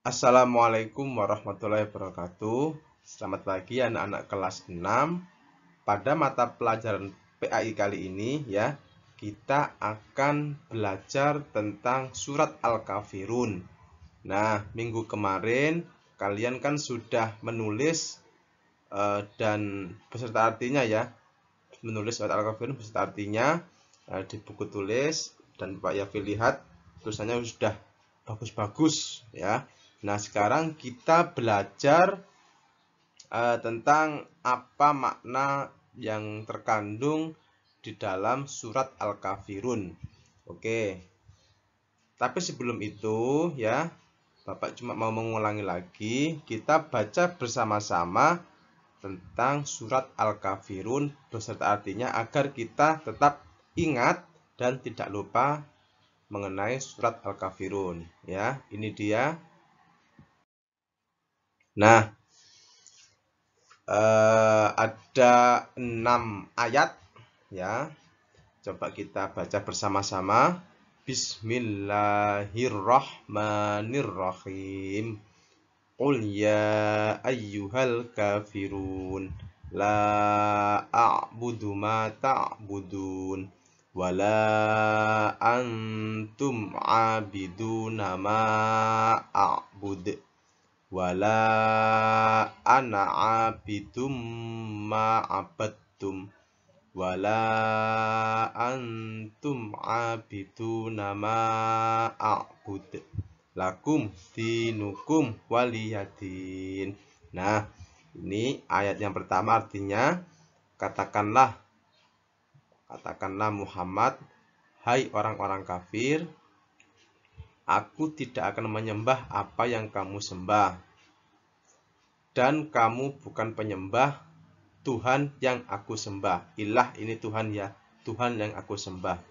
Assalamualaikum warahmatullahi wabarakatuh. Selamat pagi anak-anak kelas 6. Pada mata pelajaran PAI kali ini ya, kita akan belajar tentang surat Al-Kafirun. Nah, minggu kemarin kalian kan sudah menulis dan beserta artinya ya. Menulis surat Al-Kafirun beserta artinya di buku tulis, dan Pak Yafi lihat tulisannya sudah bagus-bagus ya. Nah, sekarang kita belajar tentang apa makna yang terkandung di dalam surat Al-Kafirun. Oke. Tapi sebelum itu ya, Bapak cuma mau mengulangi lagi, kita baca bersama-sama tentang surat Al-Kafirun beserta artinya agar kita tetap ingat dan tidak lupa mengenai surat Al-Kafirun ya. Ini dia. Nah, ada 6 ayat ya. Coba kita baca bersama-sama. Bismillahirrahmanirrahim. Qul ya ayyuhal kafirun la a'budu ma ta'budun wala antum 'abiduna ma a'bud wala ana 'abidum ma 'abadtum wala antum 'abiduna ma a'bud lakum dinukum waliyadin. Nah, ini ayat yang pertama artinya katakanlah Muhammad, hai orang-orang kafir, aku tidak akan menyembah apa yang kamu sembah, dan kamu bukan penyembah Tuhan yang aku sembah. Ilah ini Tuhan ya, Tuhan yang aku sembah.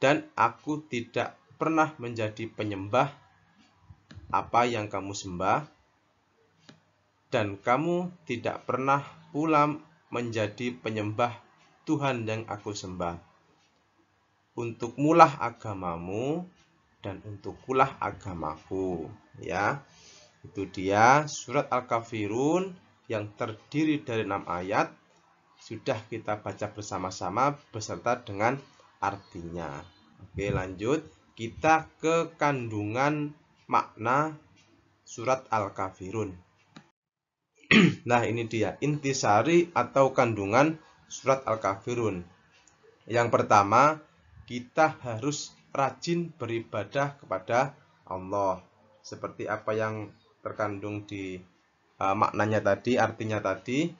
Dan aku tidak pernah menjadi penyembah apa yang kamu sembah, dan kamu tidak pernah pula menjadi penyembah Tuhan yang aku sembah. Untukmulah agamamu dan untukkulah agamaku ya. Itu dia surat Al-Kafirun yang terdiri dari 6 ayat. Sudah kita baca bersama-sama beserta dengan artinya. Oke, lanjut. Kita ke kandungan makna surat Al-Kafirun. Nah, ini dia intisari atau kandungan surat Al-Kafirun. Yang pertama, kita harus rajin beribadah kepada Allah. Seperti apa yang terkandung di maknanya tadi, artinya tadi,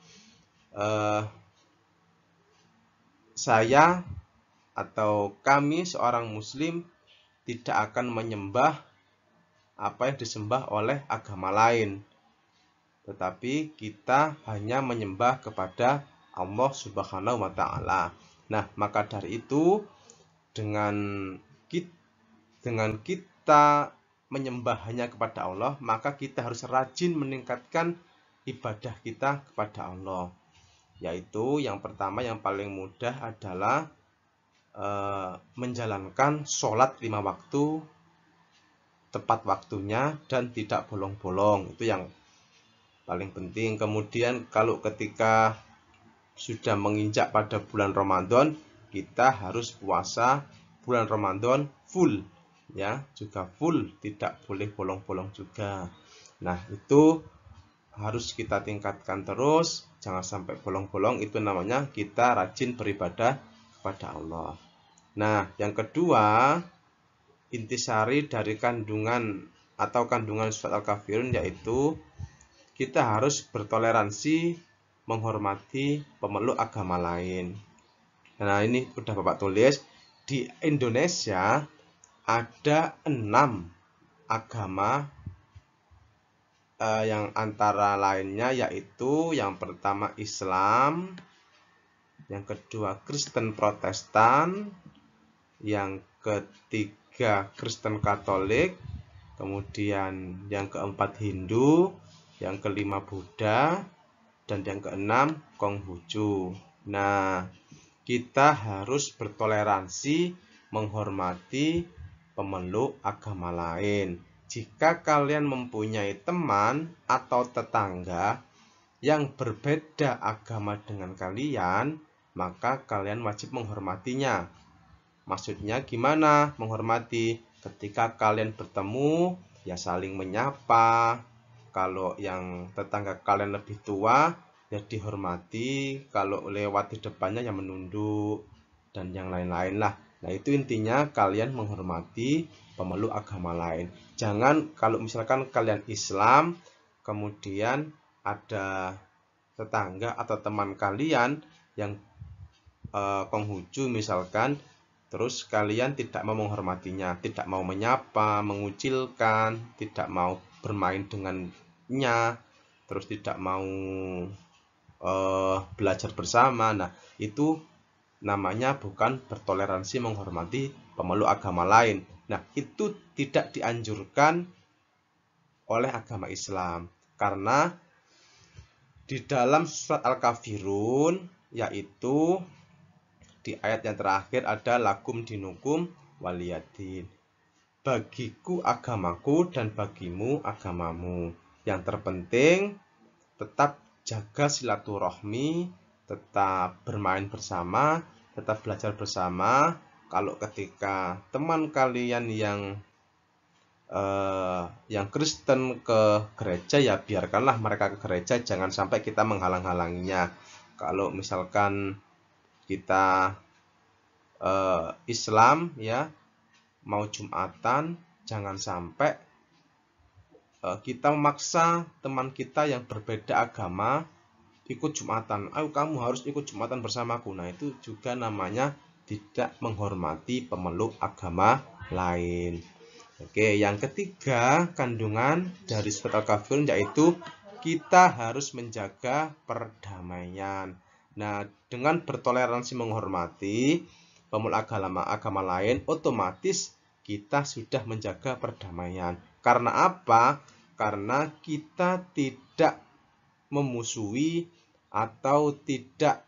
saya atau kami seorang muslim tidak akan menyembah apa yang disembah oleh agama lain, tetapi kita hanya menyembah kepada Allah Subhanahu wa Ta'ala. Nah, maka dari itu dengan kita menyembah hanya kepada Allah, maka kita harus rajin meningkatkan ibadah kita kepada Allah. Yaitu yang pertama, yang paling mudah adalah menjalankan sholat 5 waktu tepat waktunya dan tidak bolong-bolong. Itu yang paling penting. Kemudian kalau ketika sudah menginjak pada bulan Ramadan, kita harus puasa bulan Ramadan full ya, juga full, tidak boleh bolong-bolong juga. Nah, itu harus kita tingkatkan terus, jangan sampai bolong-bolong. Itu namanya kita rajin beribadah kepada Allah. Nah, yang kedua, intisari dari kandungan atau kandungan surat Al-Kafirun yaitu kita harus bertoleransi, menghormati pemeluk agama lain. Nah, ini udah Bapak tulis. Di Indonesia ada 6 agama yang antara lainnya yaitu yang pertama Islam, yang kedua Kristen Protestan, yang ketiga Kristen Katolik, kemudian yang keempat Hindu, yang kelima Buddha, dan yang keenam Konghucu. Nah, kita harus bertoleransi, menghormati pemeluk agama lain. jika kalian mempunyai teman atau tetangga yang berbeda agama dengan kalian, maka kalian wajib menghormatinya. Maksudnya gimana menghormati? Ketika kalian bertemu, ya saling menyapa. Kalau yang tetangga kalian lebih tua, ya dihormati. Kalau lewat di depannya ya menunduk dan yang lain-lain lah. Nah, itu intinya kalian menghormati pemeluk agama lain. Jangan kalau misalkan kalian Islam, kemudian ada tetangga atau teman kalian yang Konghucu misalkan, terus kalian tidak mau menghormatinya, tidak mau menyapa, mengucilkan, tidak mau bermain dengannya, terus tidak mau belajar bersama. Nah, itu namanya bukan bertoleransi menghormati pemeluk agama lain. Nah, itu tidak dianjurkan oleh agama Islam. Karena di dalam surat Al-Kafirun, yaitu di ayat yang terakhir ada lakum dinukum waliyadin. Bagiku agamaku dan bagimu agamamu. Yang terpenting tetap jaga silaturahmi, tetap bermain bersama, tetap belajar bersama. Kalau ketika teman kalian yang Kristen ke gereja, ya biarkanlah mereka ke gereja, jangan sampai kita menghalang-halanginya. Kalau misalkan kita Islam ya mau Jumatan, jangan sampai kita memaksa teman kita yang berbeda agama ikut Jumatan. Ayo kamu harus ikut Jumatan bersamaku. Nah, itu juga namanya tidak menghormati pemeluk agama lain. Oke, yang ketiga kandungan dari surat Al-Kafirun yaitu kita harus menjaga perdamaian. Nah, dengan bertoleransi menghormati pemeluk agama lain, otomatis kita sudah menjaga perdamaian. Karena apa? Karena kita tidak memusuhi atau tidak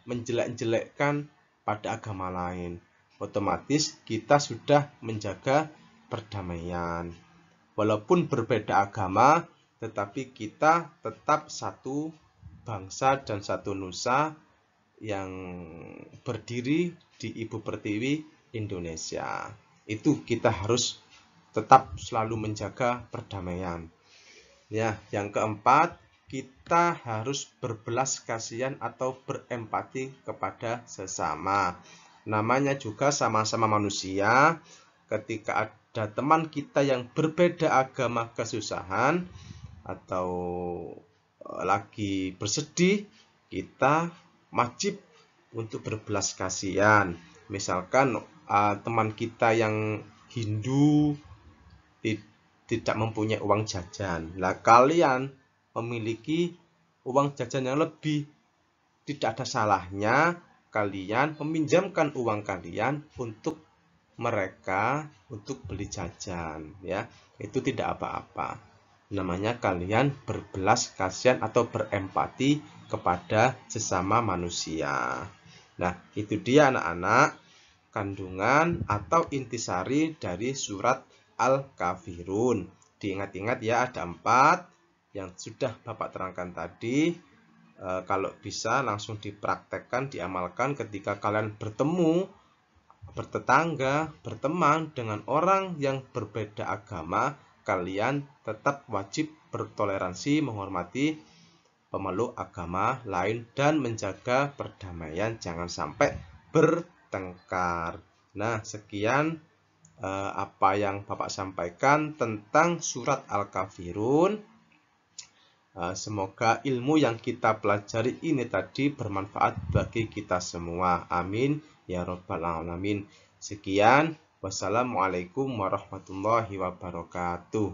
menjelek-jelekkan pada agama lain. Otomatis kita sudah menjaga perdamaian. Walaupun berbeda agama, tetapi kita tetap satu bangsa dan satu nusa yang berdiri di Ibu Pertiwi Indonesia. Itu kita harus tetap selalu menjaga perdamaian. Ya, yang keempat, kita harus berbelas kasihan atau berempati kepada sesama. Namanya juga sama-sama manusia. Ketika ada teman kita yang berbeda agama kesusahan atau lagi bersedih, kita wajib untuk berbelas kasihan. Misalkan teman kita yang Hindu tidak mempunyai uang jajan. Nah, kalian memiliki uang jajan yang lebih. Tidak ada salahnya kalian meminjamkan uang kalian untuk mereka untuk beli jajan, ya. Itu tidak apa-apa. Namanya kalian berbelas kasihan atau berempati kepada sesama manusia. Nah, itu dia anak-anak kandungan atau intisari dari surat Al-Kafirun. Diingat-ingat ya, ada 4 yang sudah Bapak terangkan tadi. Kalau bisa langsung dipraktekkan, diamalkan ketika kalian bertemu, bertetangga, berteman dengan orang yang berbeda agama, kalian tetap wajib bertoleransi, menghormati pemeluk agama lain dan menjaga perdamaian, jangan sampai bertengkar. Nah, sekian apa yang Bapak sampaikan tentang surat Al-Kafirun. Semoga ilmu yang kita pelajari ini tadi bermanfaat bagi kita semua. Amin ya rabbal alamin. Sekian, wassalamualaikum warahmatullahi wabarakatuh.